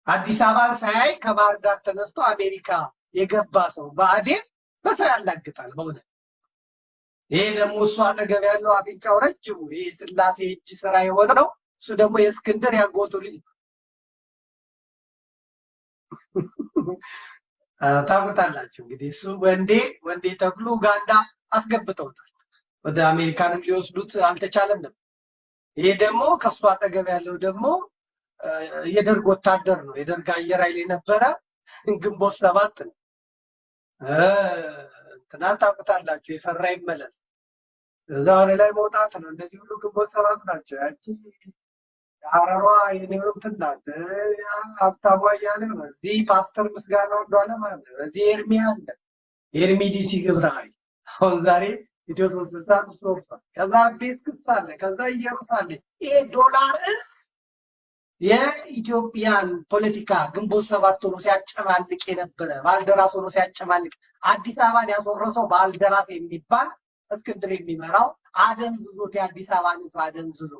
አዲስ አበባን ሳያይ ከባህር ዳር ተነስቶ አሜሪካ የገባ ሰው ብአዴን በሰው ያላግጣል በእውነት። ይሄ ደግሞ እሱ አጠገብ ያለው አፍንጫው ረጅሙ ይሄ ስላሴ እጅ ስራ የሆነው እሱ ደግሞ የእስክንድር ያጎቱ ልጅ ታውቁታላችሁ እንግዲህ። እሱ ወንዴ ተክሉ ኡጋንዳ አስገብተውታል። ወደ አሜሪካንም ሊወስዱት አልተቻለም ነበር። ይሄ ደግሞ ከሱ አጠገብ ያለው ደግሞ የደርግ ወታደር ነው። የደርግ አየር ኃይል የነበረ ግንቦት ሰባት ነው። ትናንት ታውቁታላችሁ። የፈራ ይመለስ እዛው ላይ መውጣት ነው። እንደዚህ ሁሉ ግንቦት ሰባት ናቸው። ያቺ ሐረሯ የኔው ትናንት ሀብታሙ አያሌው ነው። እዚህ ፓስተር ምስጋናው እንደዋለ ማለት ነው። እዚህ ኤርሚ አለ። ኤርሚ ዲሲ ግብረ ኃይል አሁን ዛሬ ኢትዮ 360 ሶፋ ከዛ ቤስ ክስ አለ። ከዛ ኢየሩሳሌም ይሄ ዶላርስ የኢትዮጵያን ፖለቲካ ግንቦት ሰባት ሆኖ ሲያጨማልቅ የነበረ ባልደራስ ሆኖ ሲያጨማልቅ አዲስ አበባን ያስወረሰው ባልደራስ የሚባል እስክንድር የሚመራው አደንዝዞት የአዲስ አበባን ሕዝብ አደንዝዞ።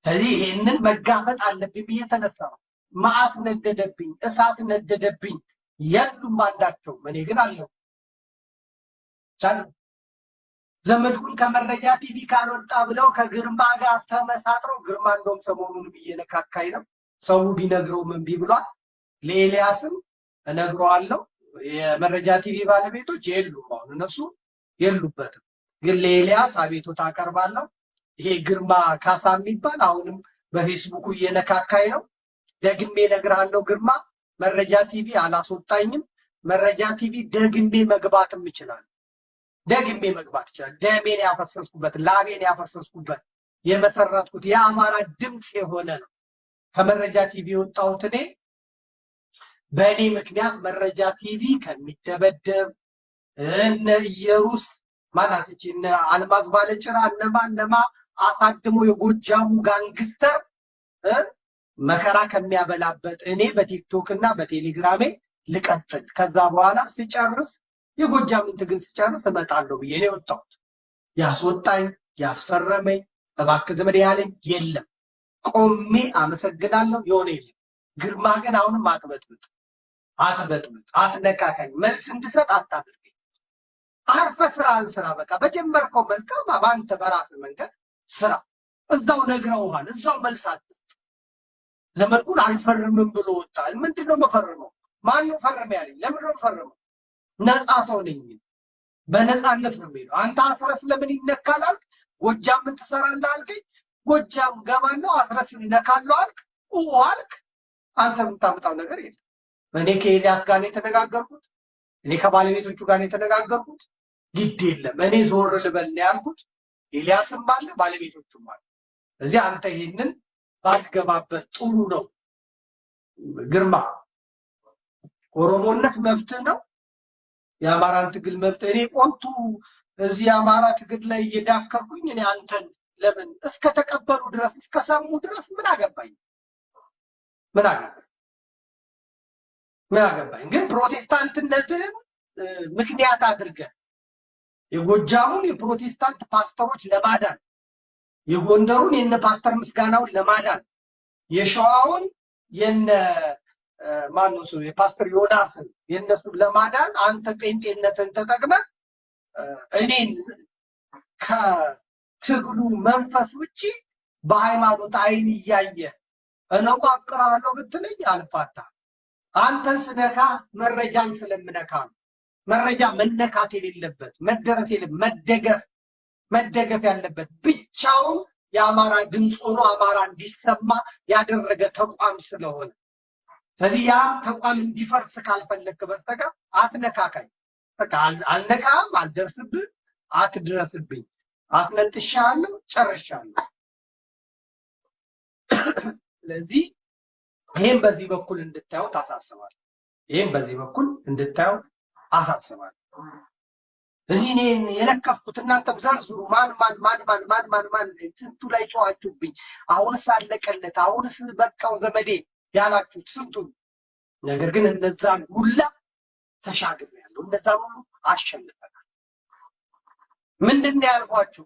ስለዚህ ይሄንን መጋፈጥ አለብኝ ብዬ ተነሳሁ። መዓት ነደደብኝ፣ እሳት ነደደብኝ። የሉም አንዳቸውም። እኔ ግን አለሁ። ዘመድኩን ከመረጃ ቲቪ ካልወጣ ብለው ከግርማ ጋር ተመሳጥረው፣ ግርማ እንደውም ሰሞኑን እየነካካኝ ነው። ሰው ቢነግረው ምን ቢብሏል። ለኤልያስም እነግረዋለሁ። የመረጃ ቲቪ ባለቤቶች የሉም፣ አሁን እነሱ የሉበትም። ግን ለኤልያስ አቤቱታ አቀርባለሁ። ይሄ ግርማ ካሳ የሚባል አሁንም በፌስቡክ እየነካካኝ ነው። ደግሜ እነግርሃለሁ ግርማ፣ መረጃ ቲቪ አላስወጣኝም። መረጃ ቲቪ ደግሜ መግባትም ይችላል። ደግሜ መግባት ይችላል። ደሜን ያፈሰስኩበት ላቤን ያፈሰስኩበት የመሰረትኩት የአማራ ድምፅ የሆነ ነው። ከመረጃ ቲቪ የወጣሁት እኔ በእኔ ምክንያት መረጃ ቲቪ ከሚደበደብ እነ ኢየሩስ ማናት እነ አልማዝ ባለጭራ እነማ አሳድሞ የጎጃሙ ጋንግስተር መከራ ከሚያበላበት እኔ በቲክቶክ እና በቴሌግራሜ ልቀጥል። ከዛ በኋላ ሲጨርስ የጎጃምን ትግል ሲጨርስ እመጣለሁ ብዬ ነው የወጣሁት። ያስወጣኝ ያስፈረመኝ እባክህ ዘመድ ያለኝ የለም። ቆሜ አመሰግናለሁ። የሆነ የለም። ግርማ ግን አሁንም አትበጥብጥ፣ አትነካካኝ፣ መልስ እንድሰጥ አታድርገኝ። አርፈህ ስራህን ስራ። በቃ በጀመርከው መልካም በአንተ በራስህ መንገድ ስራ። እዛው ነግረውሃል፣ እዛው መልስ አትስጥ። ዘመድኩን አልፈርምም ብሎ ወጣ። ምንድነው መፈርመው? ማነው ፈርም ያለኝ? ለምንድነው መፈርመው? ነፃ ሰው ነኝ። በነፃነት ነው የሚሄደው። አንተ አስረስ ለምን ይነካል አልክ? ጎጃም ምን ትሰራለህ አልከኝ። ጎጃም ገባለሁ አስረስ ይነካለሁ አልክ አልክ። አንተ የምታመጣው ነገር የለም። እኔ ከኤልያስ ጋር ነው የተነጋገርኩት። እኔ ከባለቤቶቹ ጋር ነው የተነጋገርኩት። ግድ የለም እኔ ዞር ልበል ነው ያልኩት። ኤልያስም አለ ባለቤቶቹም አለ። እዚህ አንተ ይሄንን ባትገባበት ጥሩ ነው። ግርማ ኦሮሞነት መብትህ ነው። የአማራን ትግል መብት። እኔ ቆንቱ እዚህ የአማራ ትግል ላይ እየዳከርኩኝ እኔ አንተን ለምን እስከ ተቀበሉ ድረስ እስከ ሰሙ ድረስ ምን አገባኝ? ግን ፕሮቴስታንትነትን ምክንያት አድርገህ የጎጃሙን የፕሮቴስታንት ፓስተሮች ለማዳን፣ የጎንደሩን የነ ፓስተር ምስጋናውን ለማዳን፣ የሸዋውን የነ ማነው ሰው የፓስተር ዮናስን የነሱን ለማዳን አንተ ጴንጤነትን ተጠቅመህ እኔን ከትግሉ መንፈስ ውጪ በሃይማኖት አይን እያየ እነቋቅራለሁ ብትለኝ አልፋታም። አንተን ስነካ መረጃን ስለምነካ ነው። መረጃ መነካት የሌለበት መደረስ መደገፍ ያለበት ብቻውን የአማራ ድምፅ ሆኖ አማራ እንዲሰማ ያደረገ ተቋም ስለሆነ፣ ስለዚህ ያ ተቋም እንዲፈርስ ካልፈለክ በስተቀር አትነካካኝ። በቃ አልነካም፣ አልደርስብህ፣ አትድረስብኝ። አትነጥሻለሁ፣ ጨርሻለሁ። ስለዚህ ይሄን በዚህ በኩል እንድታዩ አሳስባለሁ። እዚህ እኔ የለከፍኩት እናንተ ዘርዝሩ ማን ስንቱ ላይ ጨዋችሁብኝ። አሁንስ አለቀለት፣ አሁንስ በቃው ዘመዴ ያላችሁት ስንቱን። ነገር ግን እነዛን ሁላ ተሻግሬያለሁ፣ እነዛን ሁሉ አሸንፈናል። ምንድን ነው ያልኳችሁ?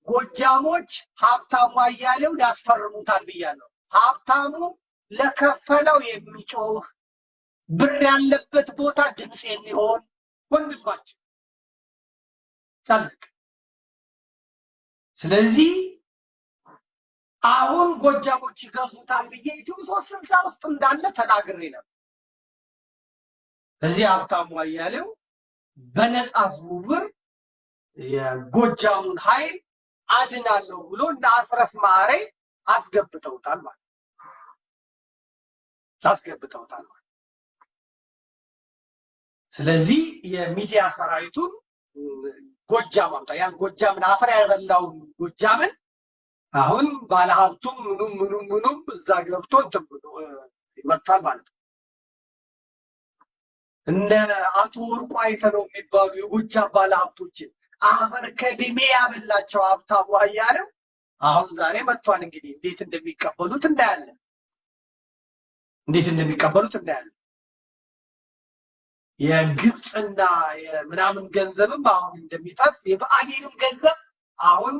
ጎጃሞች ሀብታሙ አያሌው ያስፈርሙታል ብያለሁ። ሀብታሙ ለከፈለው የሚጮህ ብር ያለበት ቦታ ድምፅ የሚሆን ወንድማችን ጻድቅ። ስለዚህ አሁን ጎጃሞች ይገዙታል ብዬ ኢትዮ 360 ውስጥ እንዳለ ተናግሬ ነበር። እዚህ ሀብታሙ አያሌው በነፃ ዝውውር የጎጃሙን ኃይል አድናለሁ ብሎ እንደ አስረስ ማሬ አስገብተውታል ማለት አስገብተውታል ማለት። ስለዚህ የሚዲያ ሰራዊቱን ጎጃም አምጣ ያን ጎጃምን አፈር ያበላውን ጎጃምን አሁን ባለሀብቱም ምኑም እዛ ገብቶ ይመጣል ማለት ነው። እነ አቶ ወርቁ አይተነው የሚባሉ የጎጃም ባለሀብቶችን አፈር ከድሜ ያበላቸው ሀብታሙ አያሌው አሁን ዛሬ መጥቷል። እንግዲህ እንዴት እንደሚቀበሉት እናያለን። የግብፅና የምናምን ገንዘብም አሁን እንደሚፈስ የብአዴንም ገንዘብ አሁን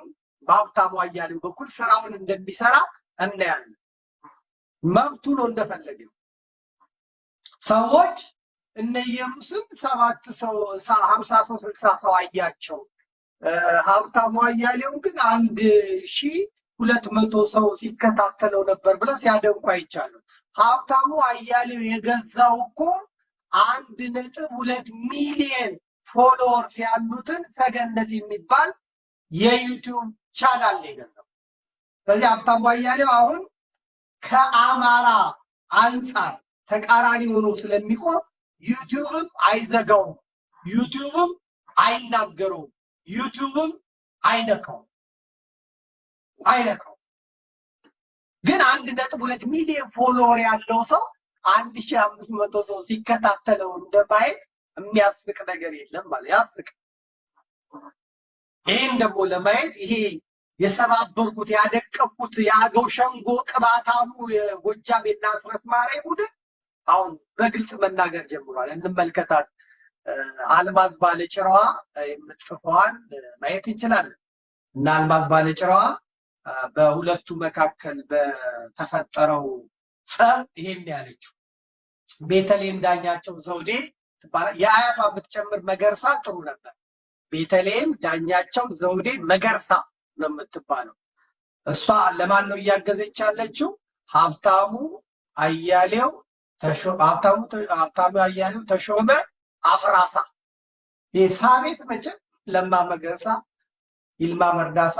በሀብታሙ አያሌው በኩል ስራውን እንደሚሰራ እናያለን። መብቱ ነው እንደፈለገ። ሰዎች እነ ኢየሩስም 7 ሰው 50 ሰው 60 ሰው አያቸው። ሀብታሙ አያሌው ግን 1200 ሰው ሲከታተለው ነበር ብለው ሲያደንቁ አይቻለሁ። ሀብታሙ አያሌው የገዛው እኮ 1.2 ሚሊዮን ፎሎወርስ ያሉትን ሰገነት የሚባል የዩቲዩብ ቻናል ነው የገዛው። ስለዚህ ሀብታሙ አያሌው አሁን ከአማራ አንፃር ተቃራኒ ሆኖ ስለሚቆም ዩቲዩብም አይዘጋውም፣ ዩቲዩብም አይናገረውም፣ ዩቲዩብም አይነካውም። ግን 1.2 ሚሊዮን ፎሎወር ያለው ሰው 1500 ሰው ሲከታተለው እንደማየት የሚያስቅ ነገር የለም ማለት ያስቅ። ይሄን ደግሞ ለማየት ይሄ የሰባበርኩት ያደቀቁት የአገው ሸንጎ ቅባታሙ የጎጃም የናስረስ ማሬ ቡድን አሁን በግልጽ መናገር ጀምሯል። እንመልከታት። አልማዝ ባለጭራዋ የምትጽፈዋን ማየት እንችላለን። እና አልማዝ ባለጭራዋ በሁለቱ መካከል በተፈጠረው ጸብ ይሄን ያለችው ቤተልሔም ዳኛቸው ዘውዴ ትባላለች። የአያቷ ብትጨምር መገርሳ ጥሩ ነበር። ቤተልሔም ዳኛቸው ዘውዴ መገርሳ ነው የምትባለው። እሷ ለማን ነው እያገዘች ያለችው? ሀብታሙ አያሌው ተሾመ አፍራሳ የሳቤት መቼም ለማ መገርሳ፣ ይልማ መርዳሳ፣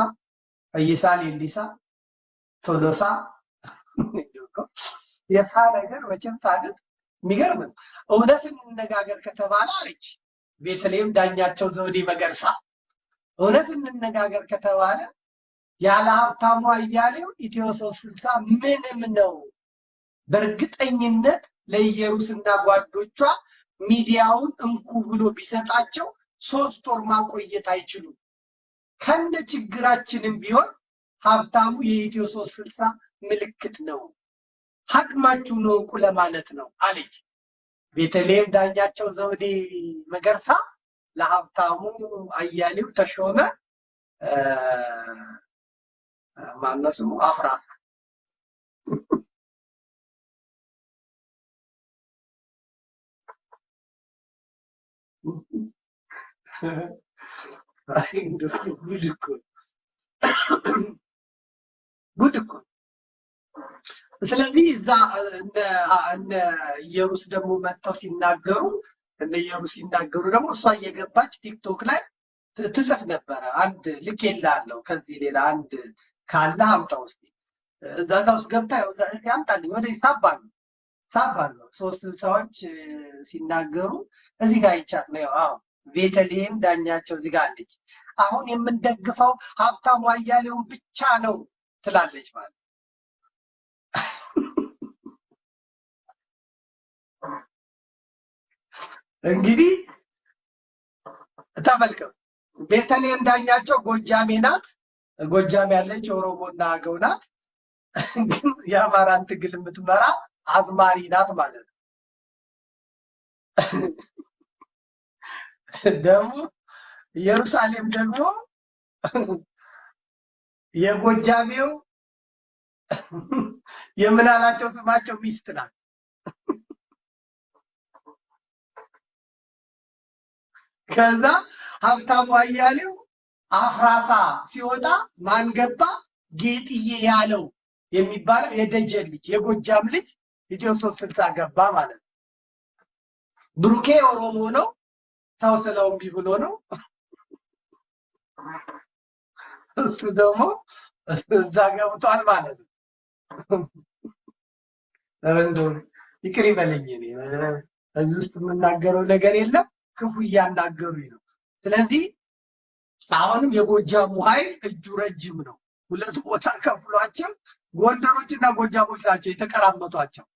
ፈይሳ ሌሊሳ፣ ቶሎሳ የሳ ነገር መቼም ሳድስ የሚገርም ነው። እውነትን እንነጋገር ከተባለ አለች ቤተልሔም ዳኛቸው ዘውዴ መገርሳ፣ እውነትን እንነጋገር ከተባለ ያለ ሀብታሙ አያሌው ኢትዮ 360 ምንም ነው። በእርግጠኝነት ለኢየሩስና ጓዶቿ ሚዲያውን እንኩ ብሎ ቢሰጣቸው 3 ወር ማቆየት አይችሉም። ከነ ችግራችንም ቢሆን ሀብታሙ የኢትዮ 360 ምልክት ነው፣ ሀቅማችሁ ነው እንቁ ለማለት ነው አለች ቤተልሔም ዳኛቸው ዘውዴ መገርሳ ለሀብታሙ አያሌው ተሾመ ማነው ስሙ አፍራሳ። ጉድ እኮ። ስለዚህ እዛ እነ ኢየሩስ ደግሞ መጥተው ሲናገሩ ደግሞ እሷ እየገባች ቲክቶክ ላይ ትጽፍ ነበረ። አንድ ልኬልሃለሁ ከዚህ ሌላ አንድ ካለ አምጣው እስኪ። እዛ ውስጥ ገብታ እዚህ አምጣልኝ ወደ ሳባለሁ 3 ሰዎች ሲናገሩ እዚህ ጋር ይቻት ነው። አዎ ቤተልሔም ዳኛቸው እዚህ ጋር አለች። አሁን የምንደግፈው ሀብታሙ አያሌውን ብቻ ነው ትላለች ማለት እንግዲህ ተመልከቱ። ቤተልሔም ዳኛቸው ጎጃሜ ናት። ጎጃም ያለች ኦሮሞና አገው ናት። ግን የአማራን ትግል የምትመራ አዝማሪ ናት ማለት ነው። ደግሞ ኢየሩሳሌም ደግሞ የጎጃሜው የምናላቸው ስማቸው ሚስት ናት። ከዛ ሀብታሙ አያሌው አፍራሳ ሲወጣ ማን ገባ? ጌጥዬ ያለው የሚባለው የደጀን ልጅ የጎጃም ልጅ ኢትዮ 360 ገባ ማለት ነው። ብሩኬ ኦሮሞ ነው፣ ሰው ስለውም ቢብሎ ነው። እሱ ደግሞ እዛ ገብቷል ማለት ነው። እንደው ይቅር ይበለኝ፣ እኔ እዚህ ውስጥ የምናገረው ነገር የለም። ክፉ እያናገሩኝ ነው። ስለዚህ አሁንም የጎጃሙ ኃይል እጁ ረጅም ነው። ሁለት ቦታ ከፍሏቸው ጎንደሮችና ጎጃሞች ናቸው የተቀራመቷቸው።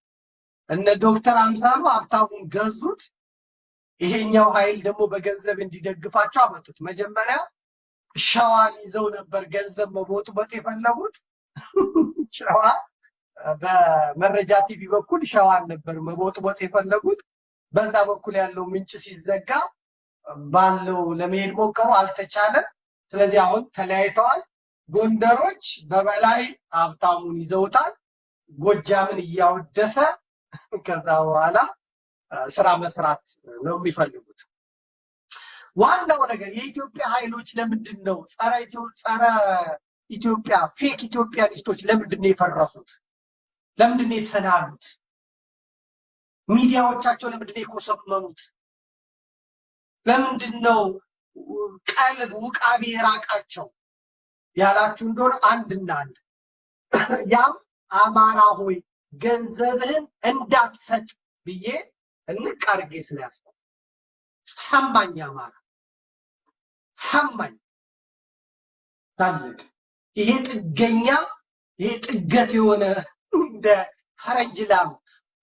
እነ ዶክተር አምሳሉ ሀብታሙን ገዙት። ይሄኛው ኃይል ደግሞ በገንዘብ እንዲደግፋቸው አመጡት። መጀመሪያ ሸዋን ይዘው ነበር ገንዘብ መቦጥበጥ የፈለጉት። ሸዋ በመረጃ ቲቪ በኩል ሸዋን ነበር መቦጥበጥ የፈለጉት። በዛ በኩል ያለው ምንጭ ሲዘጋ ባለው ለመሄድ ሞከሩ፣ አልተቻለም። ስለዚህ አሁን ተለያይተዋል። ጎንደሮች በበላይ ሀብታሙን ይዘውታል። ጎጃምን እያወደሰ ከዛ በኋላ ስራ መስራት ነው የሚፈልጉት። ዋናው ነገር የኢትዮጵያ ኃይሎች ለምንድን ነው ጸረ ኢትዮጵያ ፌክ ኢትዮጵያኒስቶች ለምንድን ነው የፈረሱት? ለምንድን ነው የተናሉት? ሚዲያዎቻቸው ለምንድን ነው የኮሰመኑት? ለምንድን ነው ቀልብ ውቃቤ የራቃቸው ያላችሁ እንደሆነ አንድና አንድ ያም አማራ ሆይ ገንዘብህን እንዳትሰጥ ብዬ እንቃርጌ ስለያዝኩ ሰማኝ። አማራ ሰማኝ። ታለቅ ይሄ ጥገኛ ይሄ ጥገት የሆነ እንደ ፈረንጅ ላም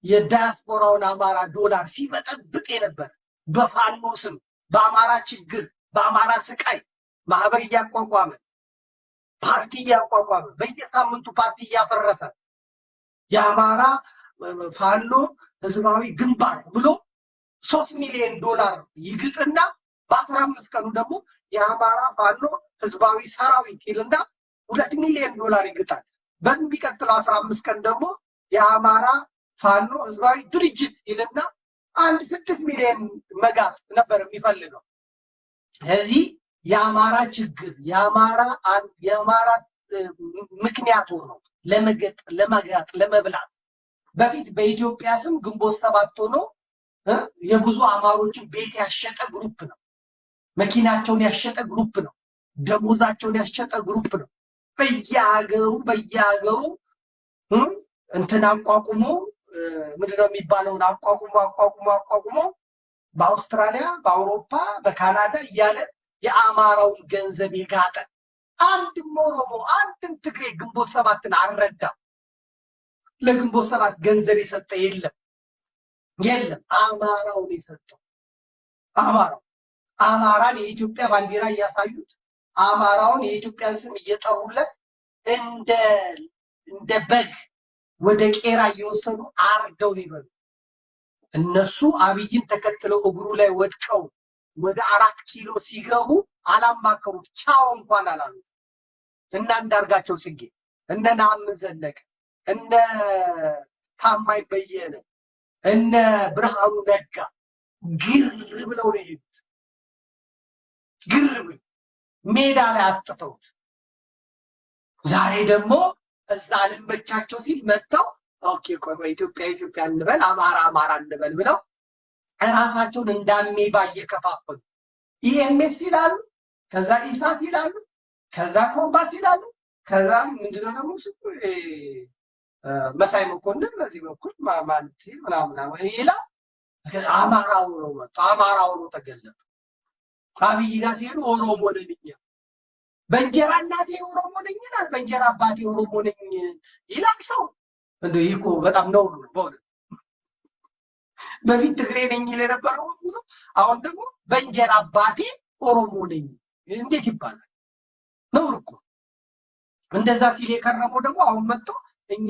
የዳያስፖራውን አማራ ዶላር ሲበጠብጥ የነበረ በፋኖ ስም በአማራ ችግር በአማራ ስቃይ ማህበር እያቋቋመ ፓርቲ እያቋቋመ በየሳምንቱ ፓርቲ እያፈረሰ የአማራ ፋኖ ህዝባዊ ግንባር ብሎ 3 ሚሊዮን ዶላር ይግጥና በ15 ቀኑ ደግሞ የአማራ ፋኖ ህዝባዊ ሰራዊት ይልና 2 ሚሊዮን ዶላር ይግጣል። በሚቀጥለው 15 ቀን ደግሞ የአማራ ፋኖ ህዝባዊ ድርጅት ይልና 6 ሚሊዮን መጋት ነበር የሚፈልገው። ስለዚህ የአማራ ችግር የአማራ ምክንያት ሆኖ ለመጋጥ ለመብላት በፊት በኢትዮጵያ ስም ግንቦት 7 ሆኖ የብዙ አማሮችን ቤት ያሸጠ ግሩፕ ነው። መኪናቸውን ያሸጠ ግሩፕ ነው። ደሞዛቸውን ያሸጠ ግሩፕ ነው። በየሀገሩ እንትን አቋቁሞ ምንድነው የሚባለውን አቋቁሞ በአውስትራሊያ በአውሮፓ በካናዳ እያለ የአማራውን ገንዘብ የጋጠ አንድም ኦሮሞ አንድም ትግሬ ግንቦት 7ን አልረዳም። ለግንቦት 7 ገንዘብ የሰጠ የለም። አማራውን የሰጠው አማራን የኢትዮጵያ ባንዲራ እያሳዩት አማራውን የኢትዮጵያን ስም እየጠሩለት እንደ በግ ወደ ቄራ እየወሰዱ አርደው ሊበሉ እነሱ አብይን ተከትለው እግሩ ላይ ወድቀው ወደ 4 ኪሎ ሲገቡ አላማከሩት፣ ቻው እንኳን አላሉት። እና አንዳርጋቸው ጽጌ እነ ነአምን ዘለቀ እነ ታማኝ በየነ እነ ብርሃኑ ነጋ ግር ብለው ነው የሄዱት። ግር ብለው ሜዳ ላይ አስጥተውት ዛሬ ደግሞ እዛ ልመቻቸው ሲል መጥተው ኦኬ ቆይ ኢትዮጵያ እንበል አማራ እንበል ብለው ራሳቸውን እንዳሜባ እየከፋፈሉ ኢኤምኤስ ይላሉ፣ ከዛ ኢሳት ይላሉ፣ ከዛ ኮምፓስ ይላሉ፣ ከዛ ምንድነው ደግሞ መሳይ መኮንን በዚህ በኩል ማለት ምናምን ይላል። አማራው ነው መጣ፣ አማራው ነው ተገለጠ። አብይ ጋር ሲሄዱ ኦሮሞ ነኝ በእንጀራ እናቴ ኦሮሞ ነኝ ይላል፣ በእንጀራ አባቴ ኦሮሞ ነኝ ይላል ሰው። እንደው ይኮ በጣም ነው በእውነት በፊት ትግሬ ነኝ ይል የነበረው ሁሉ አሁን ደግሞ በእንጀራ አባቴ ኦሮሞ ነኝ እንዴት ይባላል? ነው እኮ እንደዛ ሲል የከረመው ደግሞ አሁን መጥቶ እኛ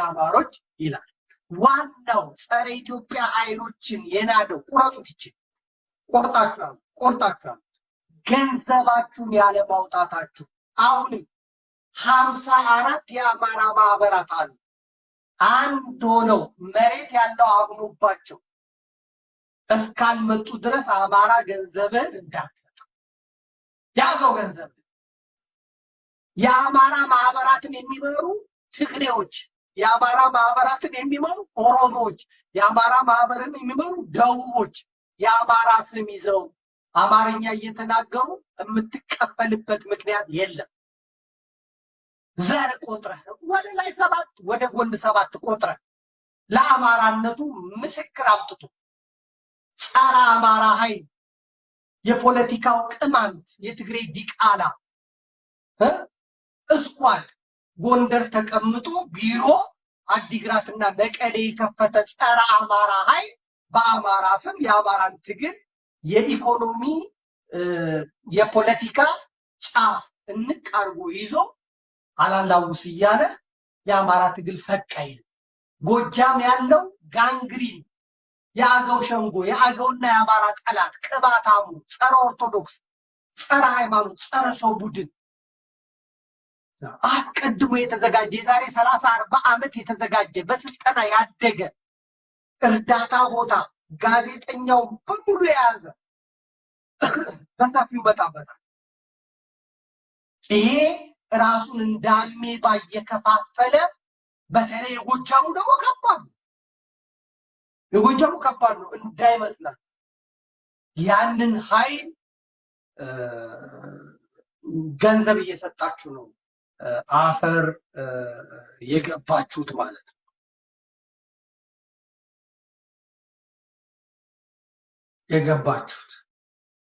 አማሮች ይላል። ዋናው ጸረ ኢትዮጵያ ኃይሎችን የናደው ቁረጡት ይችላል። ቆርጣችሁ ገንዘባችሁን ያለ ማውጣታችሁ አሁንም 54 የአማራ ማህበራት አሉ። አንድ ሆነው መሬት ያለው አምኖባቸው እስካልመጡ ድረስ አማራ ገንዘብን እንዳትሰጥ ያዘው። ገንዘብ የአማራ ማህበራትን የሚመሩ ትግሬዎች፣ የአማራ ማህበራትን የሚመሩ ኦሮሞዎች፣ የአማራ ማህበርን የሚመሩ ደቡቦች የአማራ ስም ይዘው አማርኛ እየተናገሩ የምትቀበልበት ምክንያት የለም። ዘር ቆጥረህ ወደ ላይ 7 ወደ ጎን 7 ቆጥረህ ለአማራነቱ ምስክር አምጥቶ ጸረ አማራ ኃይል የፖለቲካው ቅማንት የትግሬ ዲቃላ እስኳድ ጎንደር ተቀምጦ ቢሮ አዲግራትና መቀሌ የከፈተ ጸረ አማራ ኃይል በአማራ ስም የአማራን ትግል የኢኮኖሚ የፖለቲካ ጫፍ እንቅ አድርጎ ይዞ አላላውስ እያለ የአማራ ትግል ፈቃይል። ጎጃም ያለው ጋንግሪን የአገው ሸንጎ የአገውና የአማራ ጠላት ቅባታሙ ጸረ ኦርቶዶክስ ጸረ ሃይማኖት ጸረ ሰው ቡድን አስቀድሞ የተዘጋጀ የዛሬ 30-40 ዓመት የተዘጋጀ በስልጠና ያደገ እርዳታ ቦታ ጋዜጠኛው በሙሉ የያዘ በሰፊው መጣበታል። ይሄ ራሱን እንዳሜ ባየከፋፈለ በተለይ የጎጃሙ ደግሞ ከባድ ነው። የጎጃሙ ከባድ ነው እንዳይመስላል። ያንን ኃይል ገንዘብ እየሰጣችሁ ነው አፈር የገባችሁት ማለት ነው። የገባችሁት